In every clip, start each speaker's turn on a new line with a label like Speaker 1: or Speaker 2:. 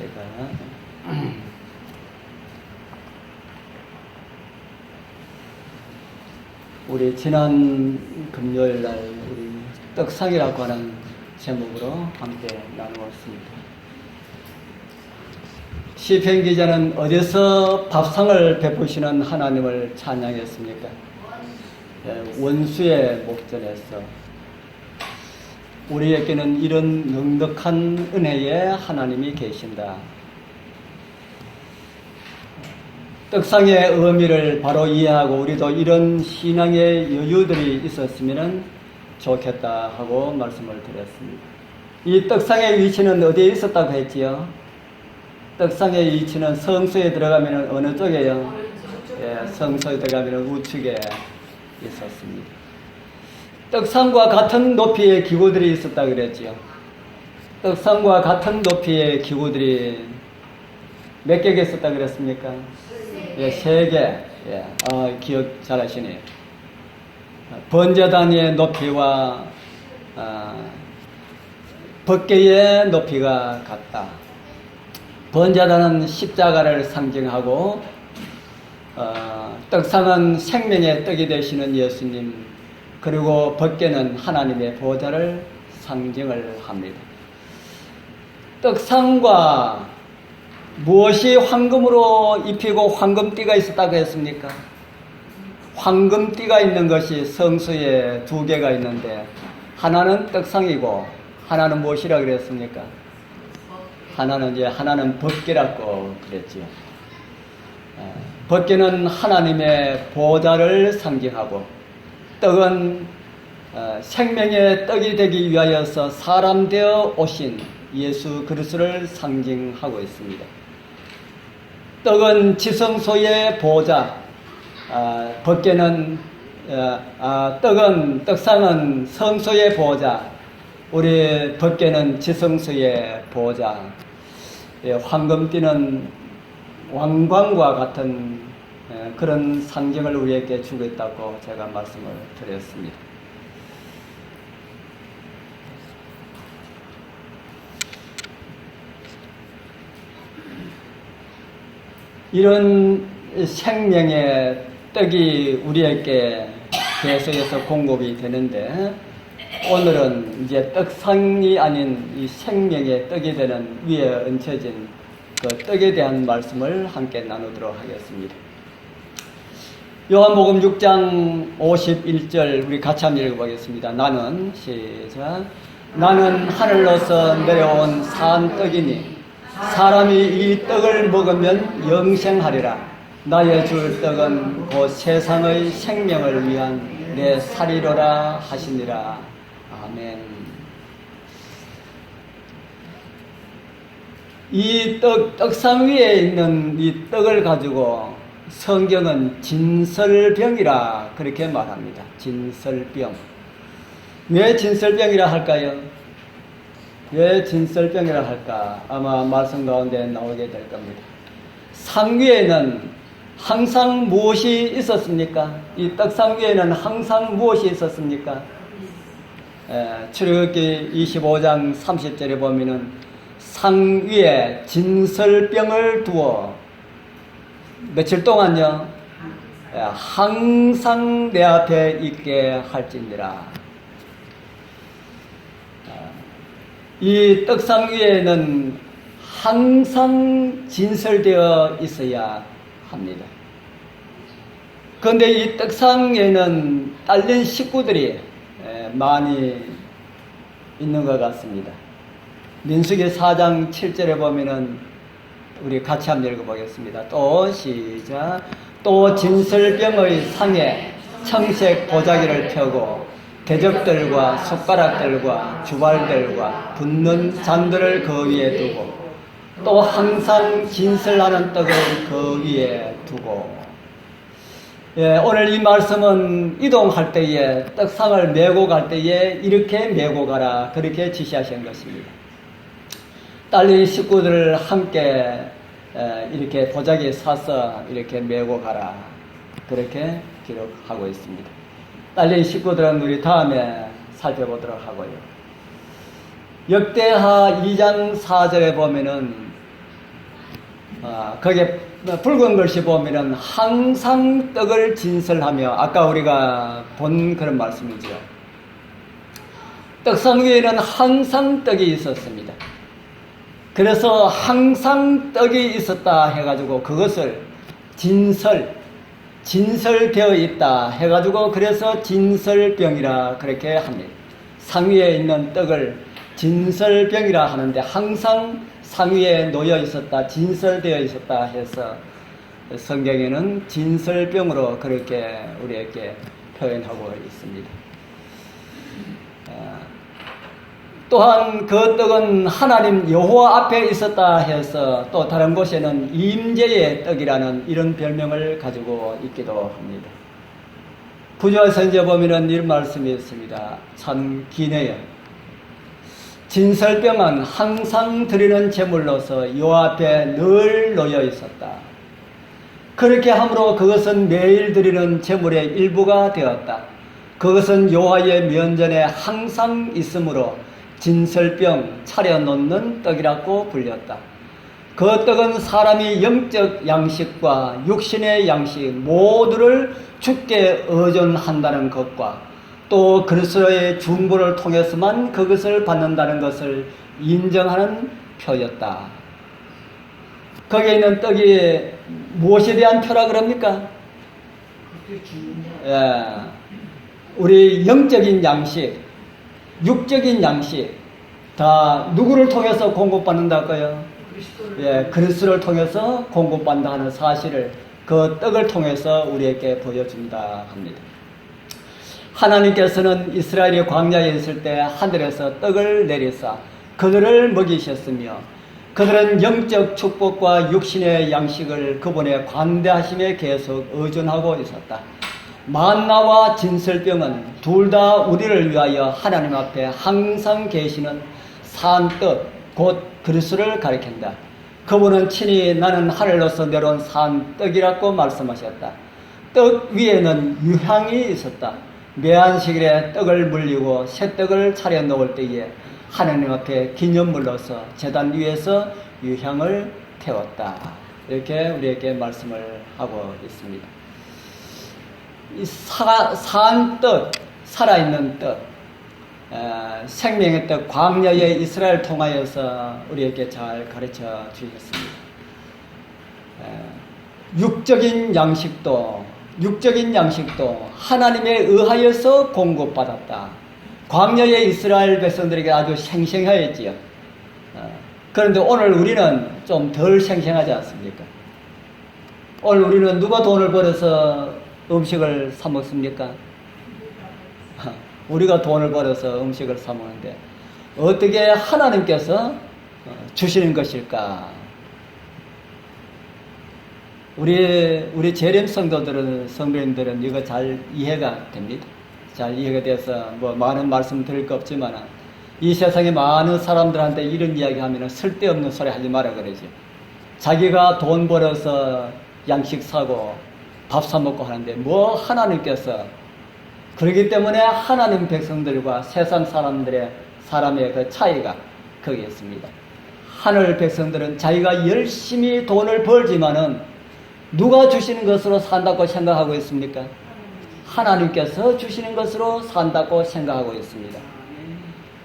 Speaker 1: 제가 우리 지난 금요일 날 우리 떡상이라고 하는 제목으로 함께 나누었습니다. 시편 기자는 어디서 밥상을 베푸시는 하나님을 찬양했습니까? 원수의 목전에서. 우리에게는 이런 넉넉한 은혜의 하나님이 계신다. 떡상의 의미를 바로 이해하고 우리도 이런 신앙의 여유들이 있었으면 좋겠다 하고 말씀을 드렸습니다. 이 떡상의 위치는 어디에 있었다고 했지요? 떡상의 위치는 성소에 들어가면 어느 쪽이에요? 성소에 들어가면 우측에 있었습니다. 떡상과 같은 높이의 기구들이 있었다고 그랬지요. 떡상과 같은 높이의 기구들이 몇 개가 있었다고 그랬습니까? 3개. 기억 잘 하시네요. 번제단의 높이와 법궤의 높이가 같다. 번제단은 십자가를 상징하고 떡상은 생명의 떡이 되시는 예수님, 그리고 법궤는 하나님의 보좌를 상징을 합니다. 떡상과 무엇이 황금으로 입히고 황금띠가 있었다고 했습니까? 황금띠가 있는 것이 성소에 2개가 있는데 하나는 떡상이고 하나는 무엇이라고 그랬습니까? 하나는 법궤라고 그랬지요. 법궤는 하나님의 보좌를 상징하고 떡은 생명의 떡이 되기 위하여서 사람 되어 오신 예수 그리스도를 상징하고 있습니다. 떡은 지성소의 보좌, 떡상은 성소의 보좌, 우리 법궤는 지성소의 보좌, 황금띠는 왕관과 같은 그런 상징을 우리에게 주고 있다고 제가 말씀을 드렸습니다. 이런 생명의 떡이 우리에게 계속해서 공급이 되는데 오늘은 이제 떡상이 아닌 이 생명의 떡이 되는 위에 얹혀진 그 떡에 대한 말씀을 함께 나누도록 하겠습니다. 요한복음 6장 51절 우리 같이 한번 읽어보겠습니다. 나는 하늘로서 내려온 산 떡이니 사람이 이 떡을 먹으면 영생하리라. 나의 줄 떡은 곧 세상의 생명을 위한 내 살이로라 하시니라. 아멘. 이 떡상 위에 있는 이 떡을 가지고 성경은 진설병이라 그렇게 말합니다. 진설병. 왜 진설병이라 할까요? 왜 진설병이라 할까? 아마 말씀 가운데 나오게 될 겁니다. 상 위에는 항상 무엇이 있었습니까? 이 떡상 위에는 항상 무엇이 있었습니까? 출애굽기 25장 30절에 보면은 상 위에 진설병을 두어 며칠 동안요, 항상 내 앞에 있게 할지니라. 이 떡상 위에는 항상 진설되어 있어야 합니다. 그런데 이 떡상에는 딸린 식구들이 많이 있는 것 같습니다. 민수기 4장 7절에 보면은 우리 같이 한번 읽어보겠습니다. 또 진설병의 상에 청색 보자기를 펴고 대접들과 숟가락들과 주발들과 붓는 잔들을 그 위에 두고 또 항상 진설하는 떡을 그 위에 두고. 오늘 이 말씀은 이동할 때에 떡상을 메고 갈 때에 이렇게 메고 가라 그렇게 지시하신 것입니다. 딸린 식구들을 함께 이렇게 보자기에 사서 이렇게 메고 가라 그렇게 기록하고 있습니다. 딸린 식구들은 우리 다음에 살펴보도록 하고요. 역대하 2장 4절에 보면은 거기에 붉은 글씨 보면은 항상 떡을 진설하며, 아까 우리가 본 그런 말씀이죠. 떡상 위에는 항상 떡이 있었습니다. 그래서 항상 떡이 있었다 해가지고 그것을 진설되어 있다 해가지고 그래서 진설병이라 그렇게 합니다. 상위에 있는 떡을 진설병이라 하는데 항상 상위에 놓여 있었다, 진설되어 있었다 해서 성경에는 진설병으로 그렇게 우리에게 표현하고 있습니다. 또한 그 떡은 하나님 여호와 앞에 있었다 해서 또 다른 곳에는 임재의 떡이라는 이런 별명을 가지고 있기도 합니다. 구절 선지에 보면은 이런 말씀이 있습니다. 참 기네요. 진설병은 항상 드리는 제물로서 여호와 앞에 늘 놓여 있었다. 그렇게 함으로 그것은 매일 드리는 제물의 일부가 되었다. 그것은 여호와의 면전에 항상 있으므로 진설병 차려놓는 떡이라고 불렸다. 그 떡은 사람이 영적 양식과 육신의 양식 모두를 주께 의존한다는 것과 또 그리스도의 중보를 통해서만 그것을 받는다는 것을 인정하는 표였다. 거기에 있는 떡이 무엇에 대한 표라 그럽니까? 예, 우리 영적인 양식, 육적인 양식 다 누구를 통해서 공급받는다고요? 예, 그리스도를 통해서 공급받는다 하는 사실을 그 떡을 통해서 우리에게 보여준다 합니다. 하나님께서는 이스라엘이 광야에 있을 때 하늘에서 떡을 내리사 그들을 먹이셨으며 그들은 영적 축복과 육신의 양식을 그분의 관대하심에 계속 의존하고 있었다. 만나와 진설병은 둘 다 우리를 위하여 하나님 앞에 항상 계시는 산떡 곧 그리스도를 가리킨다. 그분은 친히 나는 하늘로서 내려온 산떡이라고 말씀하셨다. 떡 위에는 유향이 있었다. 매한식일에 떡을 물리고 새 떡을 차려 놓을 때에 하나님 앞에 기념물로서 제단 위에서 유향을 태웠다. 이렇게 우리에게 말씀을 하고 있습니다. 이 산떡, 살아있는 떡, 생명의 떡, 광야의 이스라엘 통하여서 우리에게 잘 가르쳐 주셨습니다. 육적인 양식도 하나님에 의하여서 공급받았다. 광야의 이스라엘 백성들에게 아주 생생하였지요. 그런데 오늘 우리는 좀 덜 생생하지 않습니까? 오늘 우리는 누가 돈을 벌어서 음식을 사 먹습니까? 우리가 돈을 벌어서 음식을 사 먹는데 어떻게 하나님께서 주시는 것일까? 우리 재림 성도님들은 이거 잘 이해가 됩니다. 잘 이해가 돼서 뭐 많은 말씀 드릴 거 없지만 이 세상에 많은 사람들한테 이런 이야기 하면 쓸데없는 소리 하지 마라 그러죠. 자기가 돈 벌어서 양식 사고 밥 사 먹고 하는데 뭐 하나님께서 그렇기 때문에 하나님 백성들과 세상 사람의 그 차이가 거기에 있습니다. 하늘 백성들은 자기가 열심히 돈을 벌지만은 누가 주시는 것으로 산다고 생각하고 있습니까? 하나님께서 주시는 것으로 산다고 생각하고 있습니다.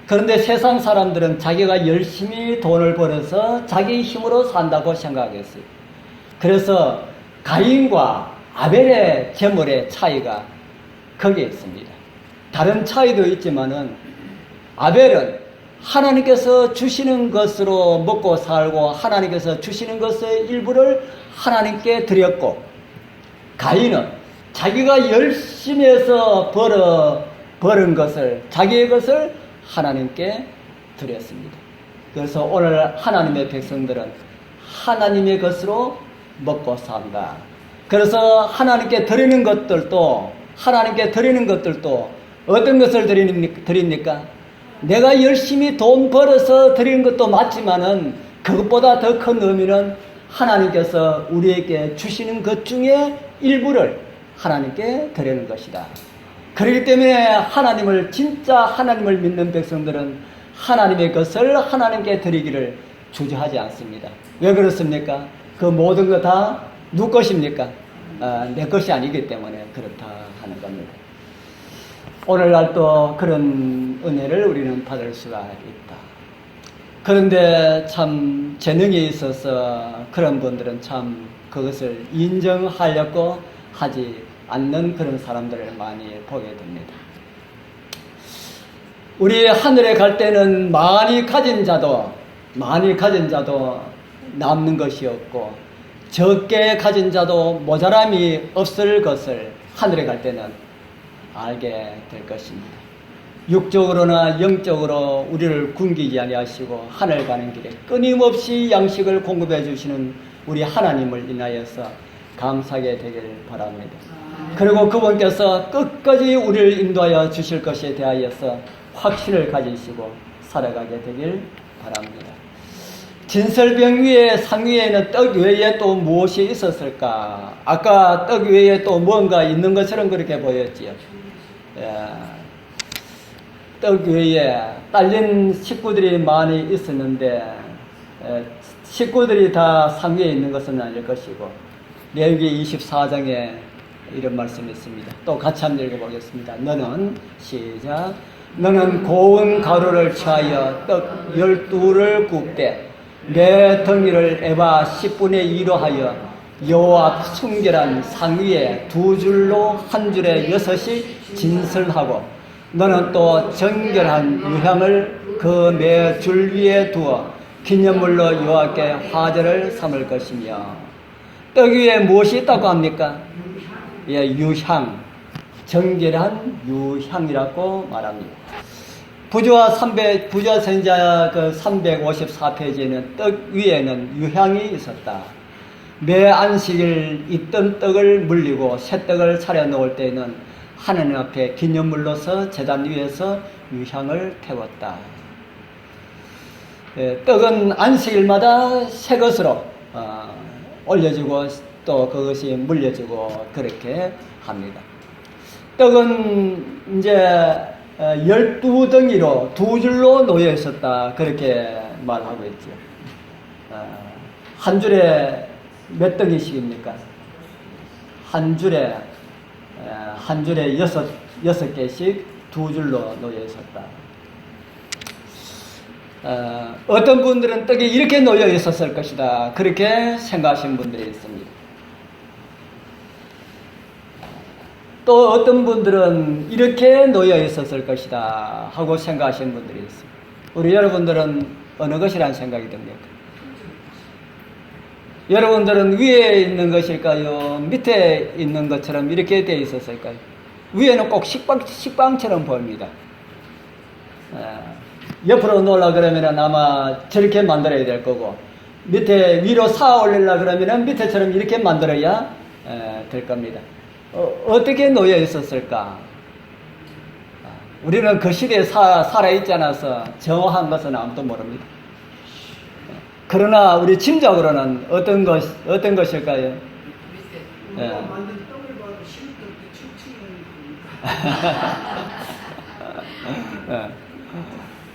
Speaker 1: 그런데 세상 사람들은 자기가 열심히 돈을 벌어서 자기 힘으로 산다고 생각했어요. 그래서 가인과 아벨의 제물의 차이가 거기에 있습니다. 다른 차이도 있지만은 아벨은 하나님께서 주시는 것으로 먹고 살고 하나님께서 주시는 것의 일부를 하나님께 드렸고, 가인은 자기가 열심히 해서 벌은 것을, 자기의 것을 하나님께 드렸습니다. 그래서 오늘 하나님의 백성들은 하나님의 것으로 먹고 산다. 그래서 하나님께 드리는 것들도 어떤 것을 드립니까? 내가 열심히 돈 벌어서 드리는 것도 맞지만은 그것보다 더 큰 의미는 하나님께서 우리에게 주시는 것 중에 일부를 하나님께 드리는 것이다. 그렇기 때문에 진짜 하나님을 믿는 백성들은 하나님의 것을 하나님께 드리기를 주저하지 않습니다. 왜 그렇습니까? 그 모든 거 다 누구 것입니까? 내 것이 아니기 때문에 그렇다 하는 겁니다. 오늘날 또 그런 은혜를 우리는 받을 수가 있다. 그런데 참 재능이 있어서 그런 분들은 참 그것을 인정하려고 하지 않는 그런 사람들을 많이 보게 됩니다. 우리 하늘에 갈 때는 많이 가진 자도 남는 것이 없고 적게 가진 자도 모자람이 없을 것을 하늘에 갈 때는 알게 될 것입니다. 육적으로나 영적으로 우리를 굶기지 아니하시고 하늘 가는 길에 끊임없이 양식을 공급해 주시는 우리 하나님을 인하여서 감사하게 되길 바랍니다. 그리고 그분께서 끝까지 우리를 인도하여 주실 것에 대하여서 확신을 가지시고 살아가게 되길 바랍니다. 진설병 위에 상 위에는 떡 외에 또 무엇이 있었을까? 아까 떡 외에 또 뭔가 있는 것처럼 그렇게 보였지요. 떡 외에 딸린 식구들이 많이 있었는데 식구들이 다 상 위에 있는 것은 아닐 것이고 레위기 24장에 이런 말씀이 있습니다. 또 같이 한번 읽어보겠습니다. 시작. 너는 고운 가루를 취하여 떡 12를 굽되 내 덩이를 에바 10분의 2로 하여 여호와 순결한 상 위에 2줄로 한 줄에 6이 진설하고 너는 또 정결한 유향을 그 네 줄 위에 두어 기념물로 여호와께 화제를 삼을 것이며 떡 위에 무엇이 있다고 합니까? 예, 유향, 정결한 유향이라고 말합니다. 부조화 선지자 그 354페이지에는 떡 위에는 유향이 있었다. 매 안식일 있던 떡을 물리고 새 떡을 차려 놓을 때에는 하나님 앞에 기념물로서 제단 위에서 유향을 태웠다. 떡은 안식일마다 새 것으로 올려지고 또 그것이 물려지고 그렇게 합니다. 떡은 이제 12덩이로 2줄로 놓여 있었다. 그렇게 말하고 있죠. 한 줄에 몇 덩이씩입니까? 한 줄에 6개씩 2줄로 놓여 있었다. 어떤 분들은 떡이 이렇게 놓여 있었을 것이다. 그렇게 생각하시는 분들이 있습니다. 또 어떤 분들은 이렇게 놓여 있었을 것이다 하고 생각하시는 분들이 있습니다. 우리 여러분들은 어느 것이라는 생각이 듭니까? 여러분들은 위에 있는 것일까요? 밑에 있는 것처럼 이렇게 되어 있었을까요? 위에는 꼭 식빵처럼 보입니다. 옆으로 놓으려 그러면 아마 저렇게 만들어야 될 거고 밑에 위로 쌓아 올리려 그러면 밑에처럼 이렇게 만들어야 될 겁니다. 어떻게 놓여 있었을까? 우리는 그 시대에 살아있지 않아서 정확한 것은 아무도 모릅니다. 그러나 우리 짐작으로는 어떤 것일까요?
Speaker 2: 만든 떡을 봐도 식떡도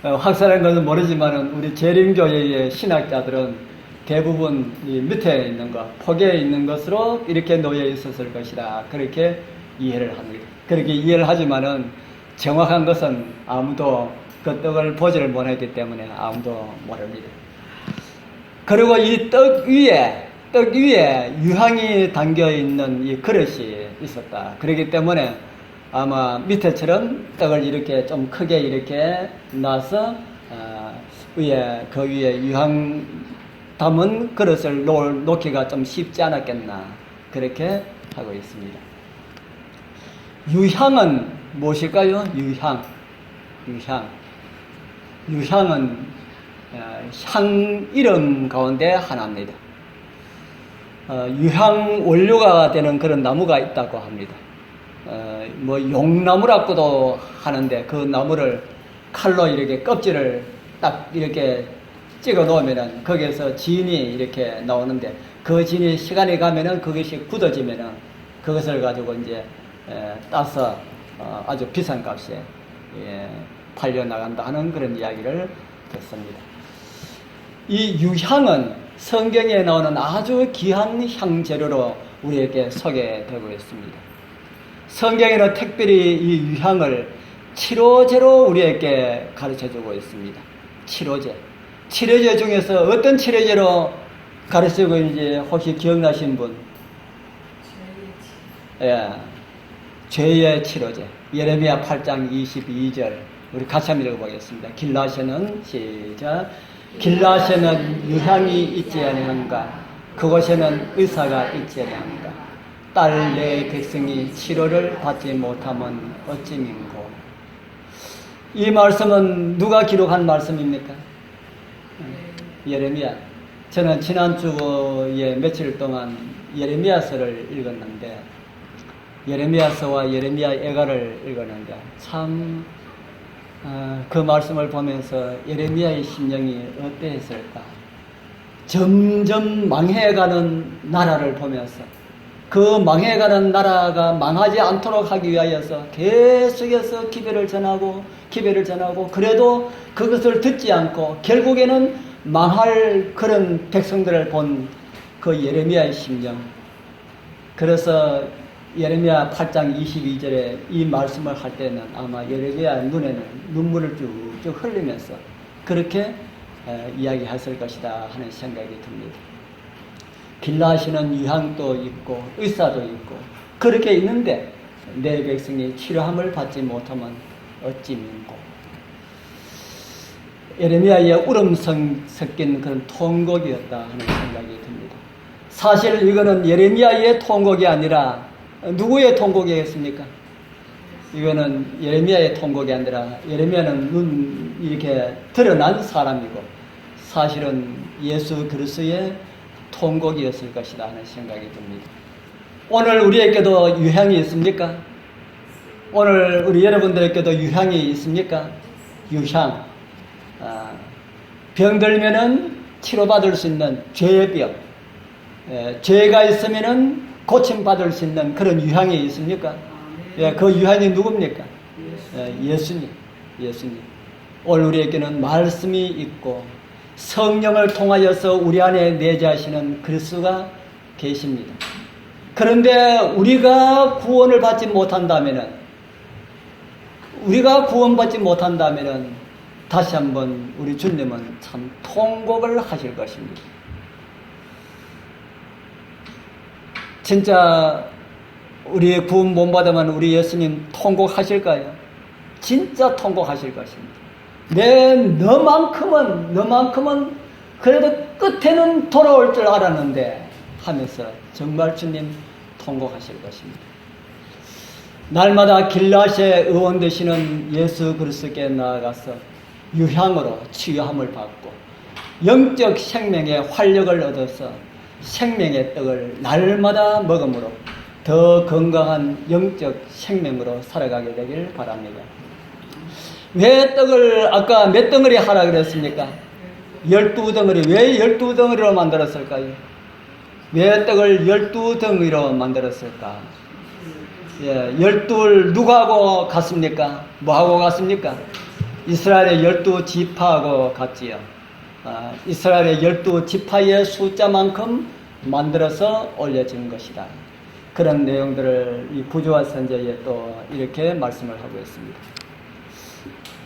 Speaker 2: 춤추는
Speaker 1: 확실한 것은 모르지만 우리 재림교회의 신학자들은 대부분 이 밑에 있는 것, 폭에 있는 것으로 이렇게 놓여 있었을 것이다. 그렇게 이해를 합니다. 그렇게 이해를 하지만은 정확한 것은 아무도 그 떡을 보지를 못했기 때문에 아무도 모릅니다. 그리고 이 떡 위에 유향이 담겨 있는 이 그릇이 있었다. 그렇기 때문에 아마 밑에처럼 떡을 이렇게 좀 크게 이렇게 놔서 그 위에 유향 담은 그릇을 놓기가 좀 쉽지 않았겠나 그렇게 하고 있습니다. 유향은 무엇일까요? 유향은 향 이름 가운데 하나입니다. 유향 원료가 되는 그런 나무가 있다고 합니다. 뭐 용나무라고도 하는데 그 나무를 칼로 이렇게 껍질을 딱 이렇게 찍어 놓으면은 거기에서 진이 이렇게 나오는데 그 진이 시간이 가면은 그것이 굳어지면은 그것을 가지고 이제 따서 아주 비싼 값에 팔려 나간다 하는 그런 이야기를 듣습니다. 이 유향은 성경에 나오는 아주 귀한 향재료로 우리에게 소개되고 있습니다. 성경에는 특별히 이 유향을 치료제로 우리에게 가르쳐주고 있습니다. 치료제 중에서 어떤 치료제로 가르치고 있는지 혹시 기억나신 분? 예, 죄의 치료제. 예레미야 8장 22절 우리 같이 한번 읽어보겠습니다. 길라시아는 시작. 길라시아는 유향이 있지 아니한가? 그곳에는 의사가 있지 아니한가? 딸 내 백성이 치료를 받지 못하면 어찌민고? 이 말씀은 누가 기록한 말씀입니까? 예레미야. 저는 지난주에 며칠 동안 예레미야서를 읽었는데, 예레미야서와 예레미야 애가를 읽었는데 참 그 말씀을 보면서 예레미야의 심령이 어땠을까? 점점 망해가는 나라를 보면서 그 망해가는 나라가 망하지 않도록 하기 위하여서 계속해서 기별을 전하고 그래도 그것을 듣지 않고 결국에는 망할 그런 백성들을 본 그 예레미야의 심령. 그래서 예레미야 8장 22절에 이 말씀을 할 때는 아마 예레미야 눈에는 눈물을 쭉쭉 흘리면서 그렇게 이야기했을 것이다 하는 생각이 듭니다. 길라시는 유향도 있고 의사도 있고 그렇게 있는데 내 백성이 치료함을 받지 못하면 어찌 민고. 예레미야의 울음성 섞인 그런 통곡이었다 하는 생각이 듭니다. 사실 이거는 예레미야의 통곡이 아니라 누구의 통곡이겠습니까? 이거는 예레미야의 통곡이 아니라 예레미야는 눈 이렇게 드러난 사람이고 사실은 예수 그리스도의 통곡이었을 것이다 하는 생각이 듭니다. 오늘 우리에게도 유향이 있습니까? 오늘 우리 여러분들에게도 유향이 있습니까? 유향. 병들면은 치료받을 수 있는 죄의 병. 죄가 있으면은 고침받을 수 있는 그런 유향이 있습니까? 예, 그 유향이 누굽니까? 예수님. 오늘 우리에게는 말씀이 있고 성령을 통하여서 우리 안에 내재하시는 그리스도가 계십니다. 그런데 우리가 구원을 받지 못한다면은 다시 한번 우리 주님은 참 통곡을 하실 것입니다. 진짜 우리 구원 못 받으면 우리 예수님 통곡하실까요? 진짜 통곡하실 것입니다. 너만큼은 그래도 끝에는 돌아올 줄 알았는데 하면서 정말 주님 통곡하실 것입니다. 날마다 길라시에 의원 되시는 예수 그리스도께 나아가서 유향으로 치유함을 받고 영적 생명의 활력을 얻어서 생명의 떡을 날마다 먹음으로 더 건강한 영적 생명으로 살아가게 되길 바랍니다. 왜 떡을 아까 몇 덩어리 하라 그랬습니까? 12덩어리. 왜 12덩어리로 만들었을까요? 왜 떡을 12덩어리로 만들었을까? 예, 12를 누구하고 같습니까? 뭐하고 같습니까? 이스라엘의 12지파하고 같지요. 이스라엘의 12지파의 숫자만큼 만들어서 올려진 것이다. 그런 내용들을 이 부조화 선제에 또 이렇게 말씀을 하고 있습니다.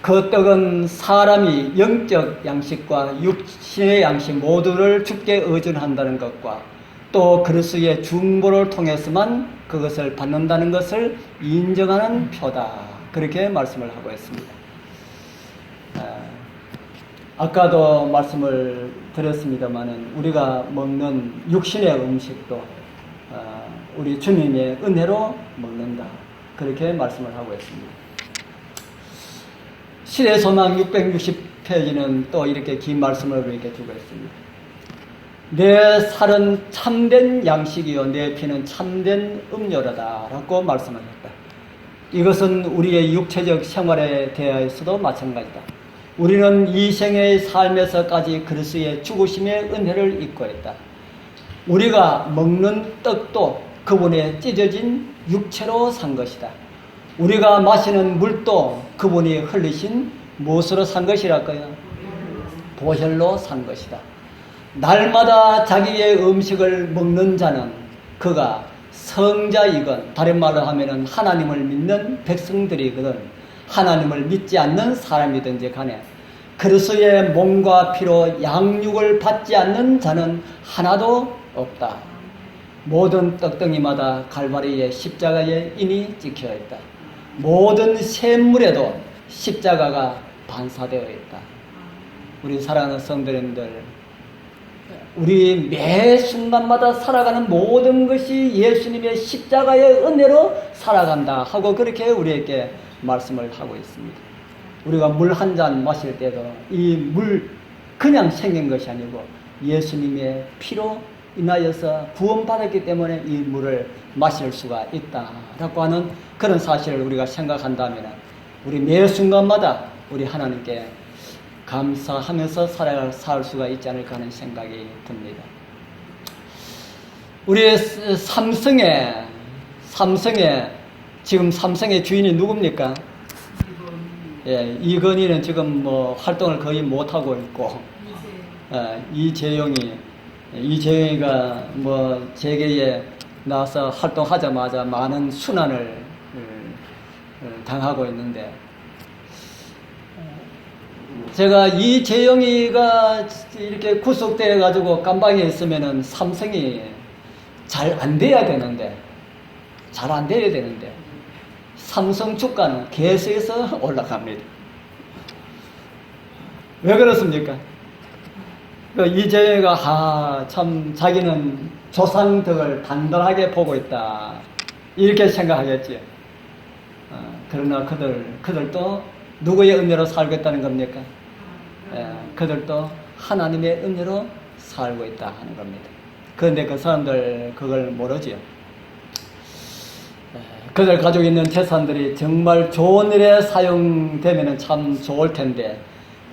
Speaker 1: 그 떡은 사람이 영적 양식과 육신의 양식 모두를 주께 의존한다는 것과 또 그리스도의 중보를 통해서만 그것을 받는다는 것을 인정하는 표다. 그렇게 말씀을 하고 있습니다. 아까도 말씀을 드렸습니다마는 우리가 먹는 육신의 음식도 우리 주님의 은혜로 먹는다. 그렇게 말씀을 하고 있습니다. 시대소망 660페이지는 또 이렇게 긴 말씀을 우리에게 주고 있습니다. 내 살은 참된 양식이요 내 피는 참된 음료로다 라고 말씀을 했다. 이것은 우리의 육체적 생활에 대해서도 마찬가지다. 우리는 이 생의 삶에서까지 그리스도의 죽으심의 은혜를 잊고 있다. 우리가 먹는 떡도 그분의 찢어진 육체로 산 것이다. 우리가 마시는 물도 그분이 흘리신 무엇으로 산 것이랄까요? 보혈로 산 것이다. 날마다 자기의 음식을 먹는 자는 그가 성자이건, 다른 말로 하면은 하나님을 믿는 백성들이거든, 하나님을 믿지 않는 사람이든지 간에 그리스도의 몸과 피로 양육을 받지 않는 자는 하나도 없다. 모든 떡덩이마다 갈바리의 십자가의 인이 찍혀 있다. 모든 샘물에도 십자가가 반사되어 있다. 우리 사랑하는 성도님들, 우리 매 순간마다 살아가는 모든 것이 예수님의 십자가의 은혜로 살아간다 하고 그렇게 우리에게 말씀을 하고 있습니다. 우리가 물 한 잔 마실 때도 이 물 그냥 생긴 것이 아니고 예수님의 피로 인하여서 구원받았기 때문에 이 물을 마실 수가 있다라고 하는 그런 사실을 우리가 생각한다면 우리 매 순간마다 우리 하나님께 감사하면서 살 수가 있지 않을까 하는 생각이 듭니다. 우리 삼성의 지금 삼성의 주인이 누굽니까? 예, 이건희는 지금 뭐 활동을 거의 못 하고 있고, 이재용이가 뭐 재계에 나와서 활동하자마자 많은 순환을 당하고 있는데, 제가 이재용이가 이렇게 구속돼 가지고 감방에 있으면은 삼성이 잘 안 돼야 되는데 삼성 주가는 계속해서 올라갑니다. 왜 그렇습니까? 이재용이가 참 자기는 조상덕을 단단하게 보고 있다 이렇게 생각하겠지. 그러나 그들도 누구의 은혜로 살겠다는 겁니까? 그들도 하나님의 은혜로 살고 있다 하는 겁니다. 그런데 그 사람들 그걸 모르지요. 그들 가지고 있는 재산들이 정말 좋은 일에 사용되면 참 좋을 텐데,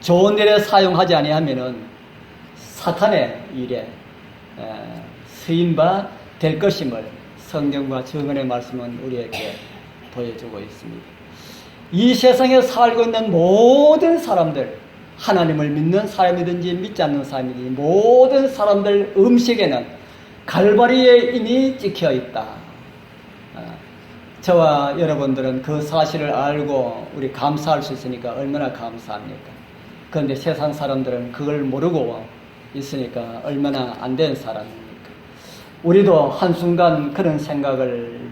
Speaker 1: 좋은 일에 사용하지 아니하면은 사탄의 일에 쓰임바 될 것임을 성경과 정언의 말씀은 우리에게 보여주고 있습니다. 이 세상에 살고 있는 모든 사람들, 하나님을 믿는 사람이든지 믿지 않는 사람이든지 모든 사람들 음식에는 갈바리의 인이 찍혀 있다. 저와 여러분들은 그 사실을 알고 우리 감사할 수 있으니까 얼마나 감사합니까? 그런데 세상 사람들은 그걸 모르고 있으니까 얼마나 안 된 사람입니까? 우리도 한순간 그런 생각을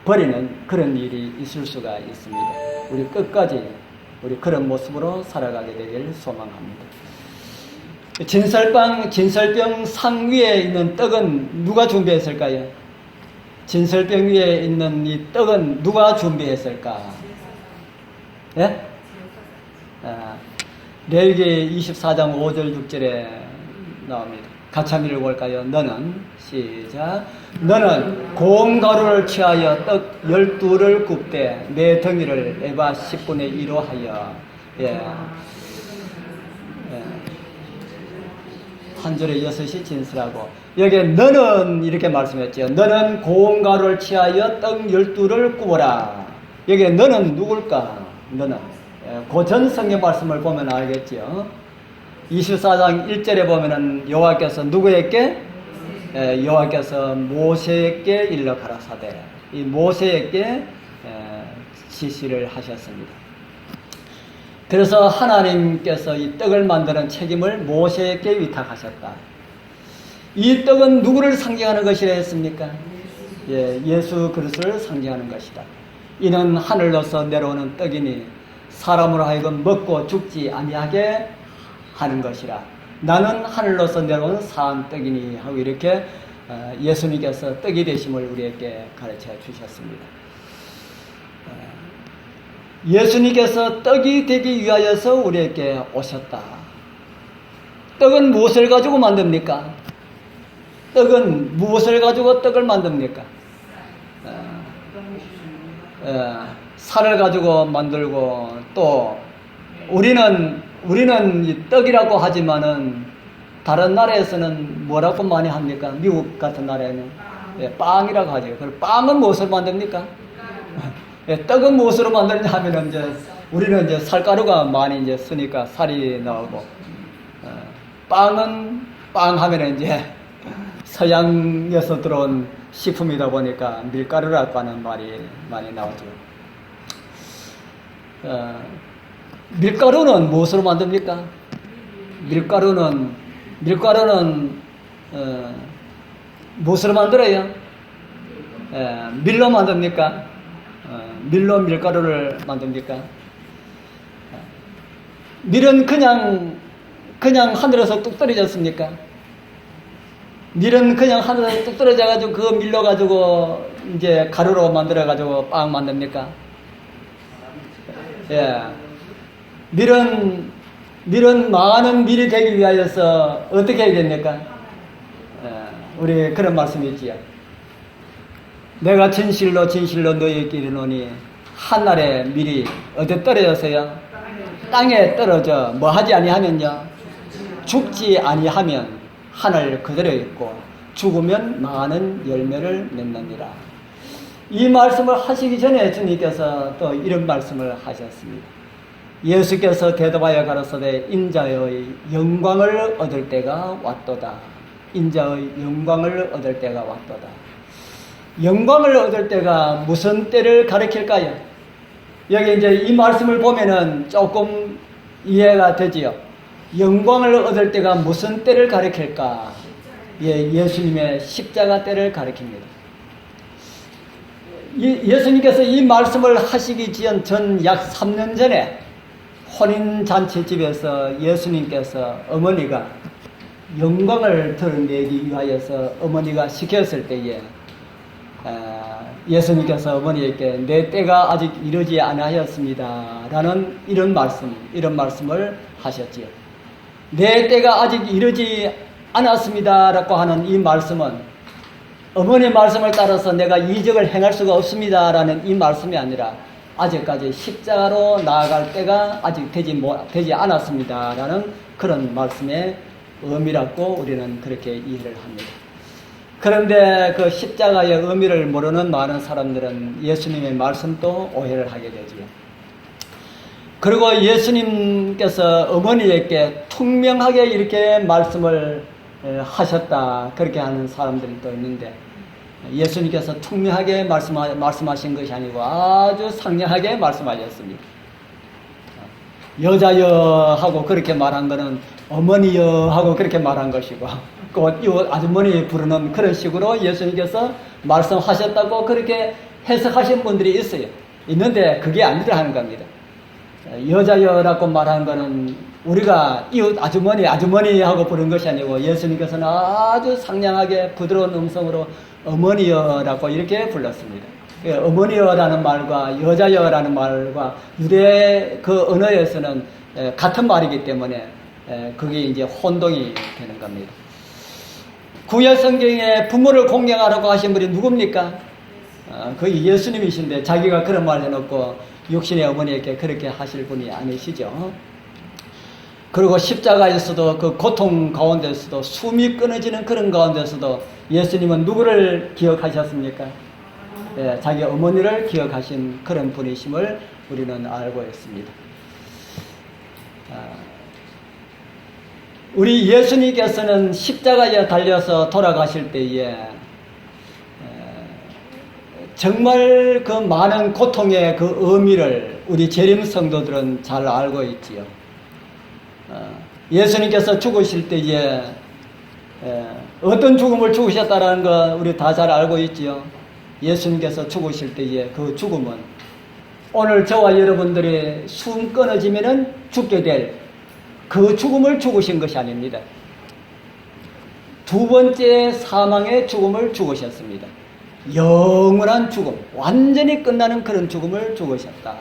Speaker 1: 버리는 그런 일이 있을 수가 있습니다. 우리 끝까지 우리 그런 모습으로 살아가게 되길 소망합니다. 진설병 상 위에 있는 떡은 누가 준비했을까요? 진설병 위에 있는 이 떡은 누가 준비했을까? 예? 레위기 24장 5절 6절에 나옵니다. 같이 한번 읽어볼까요? 너는 고운 가루를 취하여 떡 12를 굽되 내 덩이를 에바 10분의 1로 하여, 한 줄에 6이 진술하고, 여기에 너는 이렇게 말씀했죠. 너는 고운 가루를 취하여 떡 12를 구워라. 여기에 너는 누굴까? 너는. 고전 성경 말씀을 보면 알겠죠. 24장 1절에 보면은 여호와께서 누구에게? 여호와께서 모세에게 일러 가라사대. 이 모세에게 지시를 하셨습니다. 그래서 하나님께서 이 떡을 만드는 책임을 모세에게 위탁하셨다. 이 떡은 누구를 상징하는 것이라 했습니까? 예수 그리스도를 상징하는 것이다. 이는 하늘로서 내려오는 떡이니 사람으로 하여금 먹고 죽지 아니하게 하는 것이라. 나는 하늘로서 내려온 사한 떡이니 하고 이렇게 예수님께서 떡이 되심을 우리에게 가르쳐 주셨습니다. 예수님께서 떡이 되기 위하여서 우리에게 오셨다. 떡은 무엇을 가지고 만듭니까? 떡은 무엇을 가지고 떡을 만듭니까? 살을 가지고 만들고, 또 우리는 이 떡이라고 하지만은 다른 나라에서는 뭐라고 많이 합니까? 미국 같은 나라에는 빵이라고 하죠. 그럼 빵은 무엇을 만듭니까? 떡은 무엇으로 만드냐 하면은 우리는 이제 쌀가루가 많이 쓰니까 살이 나오고, 빵은 빵 하면 이제 서양에서 들어온 식품이다 보니까 밀가루라고 하는 말이 많이 나오죠. 밀가루는 무엇으로 만듭니까? 밀가루는 무엇으로 만들어요? 밀로 만듭니까? 밀로 밀가루를 만듭니까? 밀은 그냥 하늘에서 뚝 떨어졌습니까? 밀은 그냥 하늘에서 뚝 떨어져가지고 그 밀로 가지고 이제 가루로 만들어가지고 빵 만듭니까? 예. 밀은 많은 밀이 되기 위하여서 어떻게 해야 됩니까? 우리 그런 말씀이 있지요. 내가 진실로 너희에게 이르노니 한날에 밀이 어디 떨어졌어요? 땅에 떨어져 뭐 하지 아니하면요, 죽지 아니하면 하늘 그대로 있고 죽으면 많은 열매를 맺느니라. 이 말씀을 하시기 전에 주님께서 또 이런 말씀을 하셨습니다. 예수께서 대답하여 가로소되 인자의 영광을 얻을 때가 왔도다. 인자의 영광을 얻을 때가 왔도다. 영광을 얻을 때가 무슨 때를 가리킬까요? 여기 이제 이 말씀을 보면은 조금 이해가 되지요. 영광을 얻을 때가 무슨 때를 가리킬까? 예수님의 십자가 때를 가리킵니다. 예수님께서 이 말씀을 하시기 전 약 3년 전에 혼인잔치집에서 예수님께서 어머니가 영광을 드러내기 위하여서 어머니가 시켰을 때에 예수님께서 어머니에게 내 때가 아직 이르지 않았습니다 라는 이런 말씀을 하셨지요. 내 때가 아직 이르지 않았습니다 라고 하는 이 말씀은 어머니 말씀을 따라서 내가 이적을 행할 수가 없습니다 라는 이 말씀이 아니라 아직까지 십자가로 나아갈 때가 아직 되지 않았습니다 라는 그런 말씀의 의미라고 우리는 그렇게 이해를 합니다. 그런데 그 십자가의 의미를 모르는 많은 사람들은 예수님의 말씀도 오해를 하게 되지요. 그리고 예수님께서 어머니에게 투명하게 이렇게 말씀을 하셨다 그렇게 하는 사람들이 또 있는데, 예수님께서 투명하게 말씀하신 것이 아니고 아주 상냥하게 말씀하셨습니다. 여자여 하고 그렇게 말한 것은 어머니여 하고 그렇게 말한 것이고, 곧 이웃 아주머니 부르는 그런 식으로 예수님께서 말씀하셨다고 그렇게 해석하신 분들이 있는데 그게 아니라 하는 겁니다. 여자여라고 말한 것은 우리가 이웃 아주머니 하고 부른 것이 아니고 예수님께서는 아주 상냥하게 부드러운 음성으로 어머니여라고 이렇게 불렀습니다. 어머니여라는 말과 여자여라는 말과 유대 그 언어에서는 같은 말이기 때문에 그게 이제 혼동이 되는 겁니다. 구약 성경에 부모를 공경하라고 하신 분이 누굽니까? 그 예수님이신데 자기가 그런 말 해놓고 육신의 어머니에게 그렇게 하실 분이 아니시죠. 그리고 십자가에서도 그 고통 가운데서도 숨이 끊어지는 그런 가운데서도 예수님은 누구를 기억하셨습니까? 자기 어머니를 기억하신 그런 분이심을 우리는 알고 있습니다. 우리 예수님께서는 십자가에 달려서 돌아가실 때에 정말 그 많은 고통의 그 의미를 우리 재림 성도들은 잘 알고 있지요. 예수님께서 죽으실 때에 어떤 죽음을 죽으셨다는 거 우리 다 잘 알고 있지요. 예수님께서 죽으실 때에 그 죽음은 오늘 저와 여러분들이 숨 끊어지면은 죽게 될 그 죽음을 죽으신 것이 아닙니다. 두 번째 사망의 죽음을 죽으셨습니다. 영원한 죽음, 완전히 끝나는 그런 죽음을 죽으셨다.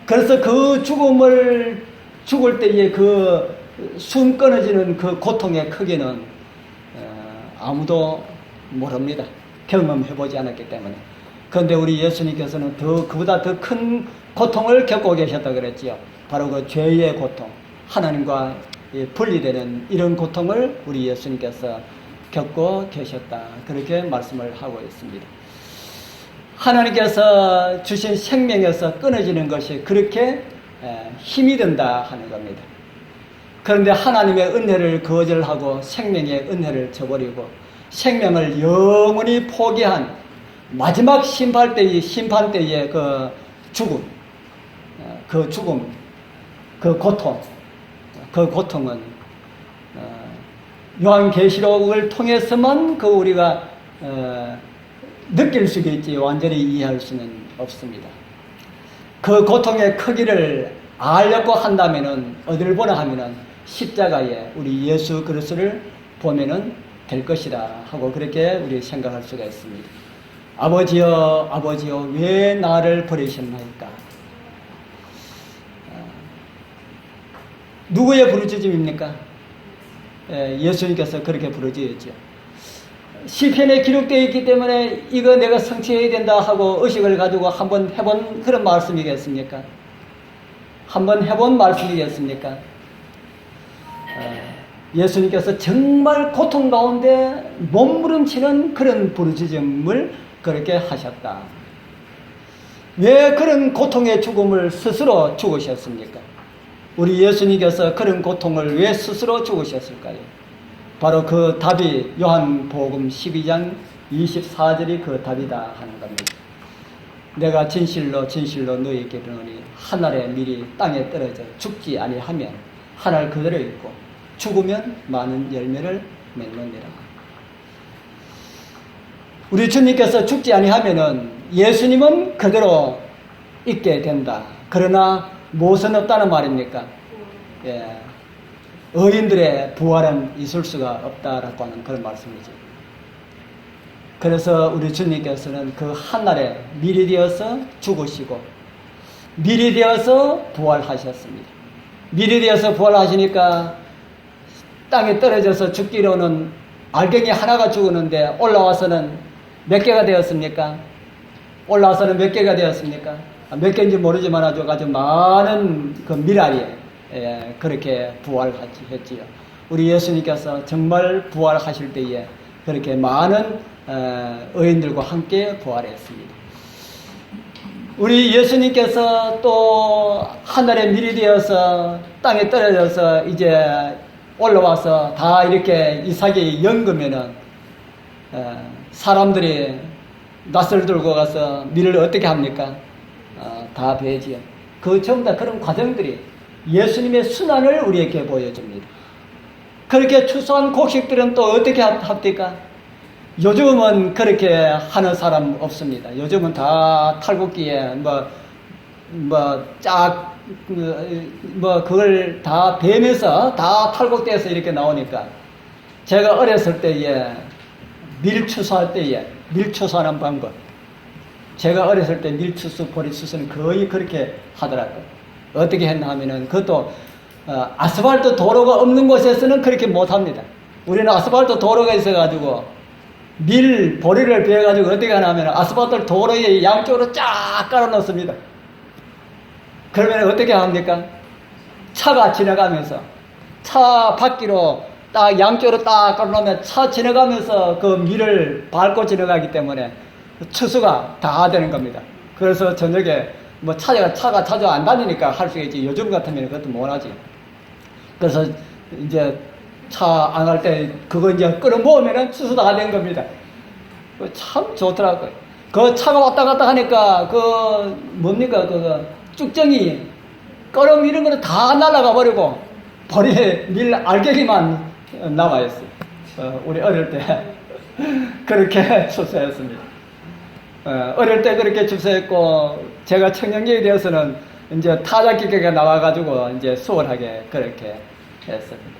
Speaker 1: 그래서 그 죽음을 죽을 때의 그 숨 끊어지는 그 고통의 크기는 아무도 모릅니다. 경험해보지 않았기 때문에. 그런데 우리 예수님께서는 그보다 더 큰 고통을 겪고 계셨다 그랬지요. 바로 그 죄의 고통, 하나님과 분리되는 이런 고통을 우리 예수님께서 겪고 계셨다. 그렇게 말씀을 하고 있습니다. 하나님께서 주신 생명에서 끊어지는 것이 그렇게 힘이 든다 하는 겁니다. 그런데 하나님의 은혜를 거절하고 생명의 은혜를 저버리고 생명을 영원히 포기한 마지막 심판 때의 그 죽음, 그 고통은 요한계시록을 통해서만 우리가 느낄 수 있지 완전히 이해할 수는 없습니다. 그 고통의 크기를 알려고 한다면은 어디를 보나 하면은 십자가에 우리 예수 그리스도를 보면은 될 것이다 하고 그렇게 우리 생각할 수가 있습니다. 아버지여 아버지여 왜 나를 버리셨나이까? 누구의 부르짖음입니까? 예수님께서 그렇게 부르짖었죠. 시편에 기록되어 있기 때문에 이거 내가 성취해야 된다 하고 의식을 가지고 한번 해본 그런 말씀이겠습니까? 한번 해본 말씀이겠습니까? 예수님께서 정말 고통 가운데 몸부림치는 그런 부르짖음을 그렇게 하셨다. 왜 그런 고통의 죽음을 스스로 죽으셨습니까? 우리 예수님께서 그런 고통을 왜 스스로 죽으셨을까요? 바로 그 답이 요한복음 12장 24절이 그 답이다 하는 겁니다. 내가 진실로 진실로 너희에게 이르노니 한 알의 밀이 땅에 떨어져 죽지 아니하면 한 알 그대로 있고 죽으면 많은 열매를 맺느니라. 우리 주님께서 죽지 아니하면은 예수님은 그대로 있게 된다. 그러나 무엇은 없다는 말입니까? 예. 의인들의 부활은 있을 수가 없다라고 하는 그런 말씀이죠. 그래서 우리 주님께서는 그 한날에 밀이 되어서 죽으시고 밀이 되어서 부활하셨습니다. 밀이 되어서 부활하시니까 땅에 떨어져서 죽기로는 알갱이 하나가 죽었는데 올라와서는 몇 개가 되었습니까? 올라와서는 몇 개가 되었습니까? 몇 개인지 모르지만 아주 많은 그 밀알이 그렇게 부활했지요. 우리 예수님께서 정말 부활하실 때에 그렇게 많은 의인들과 함께 부활했습니다. 우리 예수님께서 또 하늘에 밀이 되어서 땅에 떨어져서 이제 올라와서 다 이렇게 이삭이 연거면은 사람들이 낫을 들고 가서 밀을 어떻게 합니까? 다 베지요. 그 전부 다 그런 과정들이 예수님의 순환을 우리에게 보여줍니다. 그렇게 추수한 곡식들은 또 어떻게 합니까? 요즘은 그렇게 하는 사람 없습니다. 요즘은 다 탈곡기에 그걸 다 베면서 다 탈곡돼서 이렇게 나오니까 제가 어렸을 때에 밀추수할 때에 밀추수하는 방법 제가 어렸을 때 밀추수, 보리추수는 거의 그렇게 하더라고요. 어떻게 했나 하면은 그것도 아스팔트 도로가 없는 곳에서는 그렇게 못합니다. 우리는 아스팔트 도로가 있어가지고 밀, 보리를 베어가지고 어떻게 하나 하면 아스팔트 도로에 양쪽으로 쫙 깔아놓습니다. 그러면 어떻게 합니까? 차가 지나가면서 차 바퀴로 딱 양쪽으로 딱 깔아놓으면 차 지나가면서 그 밀을 밟고 지나가기 때문에 추수가 다 되는 겁니다. 그래서 저녁에 뭐 차가 자주 안 다니니까 할 수 있지. 요즘 같으면 그것도 못하지. 그래서 이제 차 안 할 때 그거 이제 끌어모으면은 추수 다 된 겁니다. 참 좋더라고요. 그 차가 왔다 갔다 하니까 그 뭡니까 그 쭉정이 끄럼 이런 거는 다 날아가 버리고 버리에 밀 알갱이만 남아 있어요. 우리 어릴 때 그렇게 추수했습니다. 어릴 때 그렇게 추수했고 제가 청년기에 되어서는 이제 타작기계가 나와가지고 이제 수월하게 그렇게 했습니다.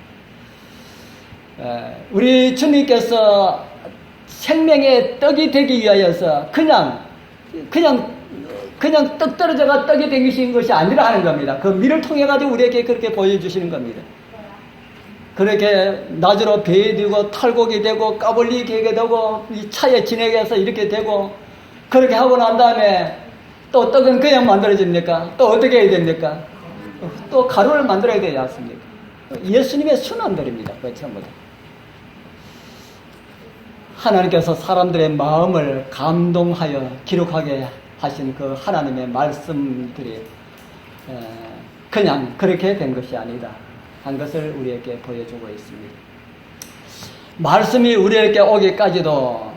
Speaker 1: 우리 주님께서 생명의 떡이 되기 위하여서 그냥 떡 떨어져가 떡이 되신 것이 아니라 하는 겁니다. 그 밀을 통해 가지고 우리에게 그렇게 보여주시는 겁니다. 그렇게 낮으로 배되고 탈곡이 되고 까불리게 되고 이 차에 진액해서 이렇게 되고 그렇게 하고 난 다음에 또 떡은 그냥 만들어집니까? 또 어떻게 해야 됩니까? 또 가루를 만들어야 되지 않습니까? 예수님의 순환들입니다. 그 전부 다. 하나님께서 사람들의 마음을 감동하여 기록하게 하신 그 하나님의 말씀들이 그냥 그렇게 된 것이 아니다. 한 것을 우리에게 보여주고 있습니다. 말씀이 우리에게 오기까지도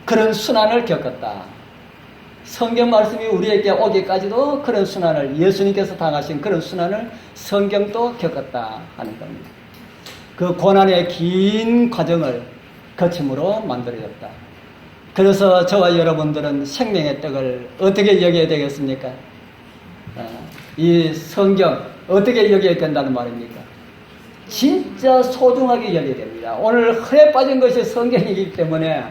Speaker 1: 그런 순환을 겪었다. 성경 말씀이 우리에게 오기까지도 그런 순환을, 예수님께서 당하신 그런 순환을 성경도 겪었다 하는 겁니다. 그 고난의 긴 과정을 거침으로 만들어졌다. 그래서 저와 여러분들은 생명의 떡을 어떻게 여겨야 되겠습니까? 이 성경 어떻게 여겨야 된다는 말입니까? 진짜 소중하게 여겨야 됩니다. 오늘 흐에 빠진 것이 성경이기 때문에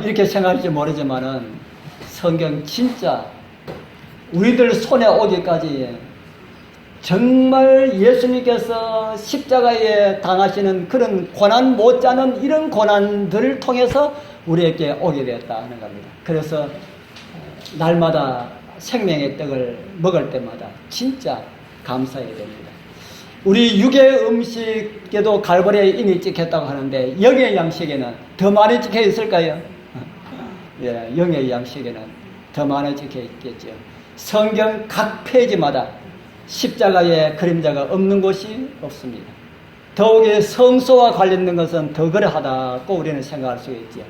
Speaker 1: 이렇게 생각할지 모르지만은 성경 진짜 우리들 손에 오기까지 정말 예수님께서 십자가에 당하시는 그런 고난 못지않은 이런 고난들을 통해서 우리에게 오게 되었다 하는 겁니다. 그래서 날마다 생명의 떡을 먹을 때마다 진짜 감사해야 됩니다. 우리 육의 음식에도 갈보리에 인이 찍혔다고 하는데 영의 양식에는 더 많이 찍혀 있을까요? 예, 영의 양식에는 더 많이 찍혀 있겠죠. 성경 각 페이지마다 십자가의 그림자가 없는 곳이 없습니다. 더욱이 성소와 관련된 것은 더 그러하다고 우리는 생각할 수 있죠.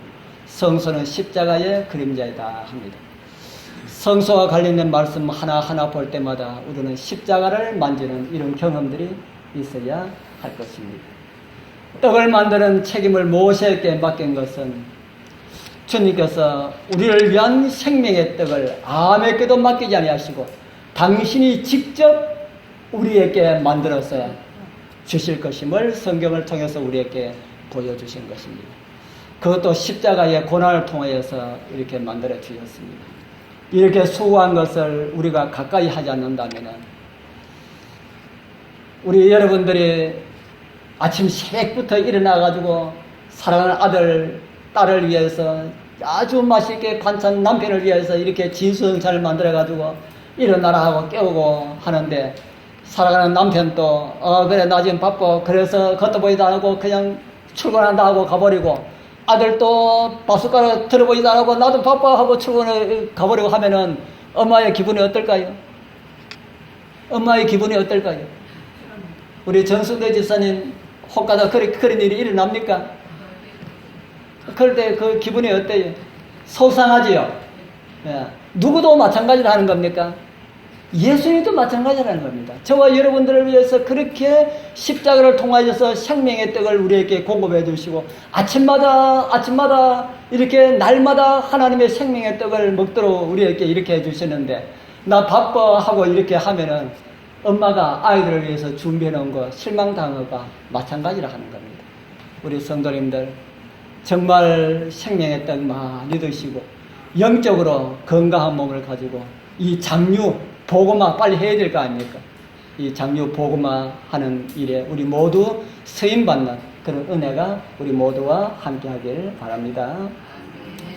Speaker 1: 성소는 십자가의 그림자이다 합니다. 성소와 관련된 말씀 하나하나 볼 때마다 우리는 십자가를 만지는 이런 경험들이 있어야 할 것입니다. 떡을 만드는 책임을 모세에게 맡긴 것은 주님께서 우리를 위한 생명의 떡을 아무에게도 맡기지 아니하시고 당신이 직접 우리에게 만들어서 주실 것임을 성경을 통해서 우리에게 보여주신 것입니다. 그것도 십자가의 고난을 통하여서 이렇게 만들어 주셨습니다. 이렇게 수고한 것을 우리가 가까이 하지 않는다면 우리 여러분들이 아침 새벽부터 일어나가지고 사랑하는 아들, 딸을 위해서 아주 맛있게 반찬 남편을 위해서 이렇게 진수성찬을 만들어가지고 일어나라 하고 깨우고 하는데 사랑하는 남편도 그래 나 지금 바빠 그래서 겉도 보이도 안 하고 그냥 출근한다 하고 가버리고 아들도 밥숟가락 들어보지도 안 하고 나도 바빠 하고 출근을 가버리고 하면은 엄마의 기분이 어떨까요? 엄마의 기분이 어떨까요? 우리 정순대 집사님 혹가다 그런 일이 일어납니까? 그럴 때 그 기분이 어때요? 속상하지요? 예. 누구도 마찬가지로 하는 겁니까? 예수님도 마찬가지라는 겁니다. 저와 여러분들을 위해서 그렇게 십자가를 통하여서 생명의 떡을 우리에게 공급해 주시고 아침마다 이렇게 날마다 하나님의 생명의 떡을 먹도록 우리에게 이렇게 해 주시는데 나 바빠 하고 이렇게 하면은 엄마가 아이들을 위해서 준비해 놓은 거 실망당한 거가 마찬가지라 하는 겁니다. 우리 성도님들 정말 생명의 떡 많이 드시고 영적으로 건강한 몸을 가지고 이 장류 복음화 빨리 해야 될 거 아닙니까? 이 장류 복음화 하는 일에 우리 모두 쓰임받는 그런 은혜가 우리 모두와 함께 하길 바랍니다.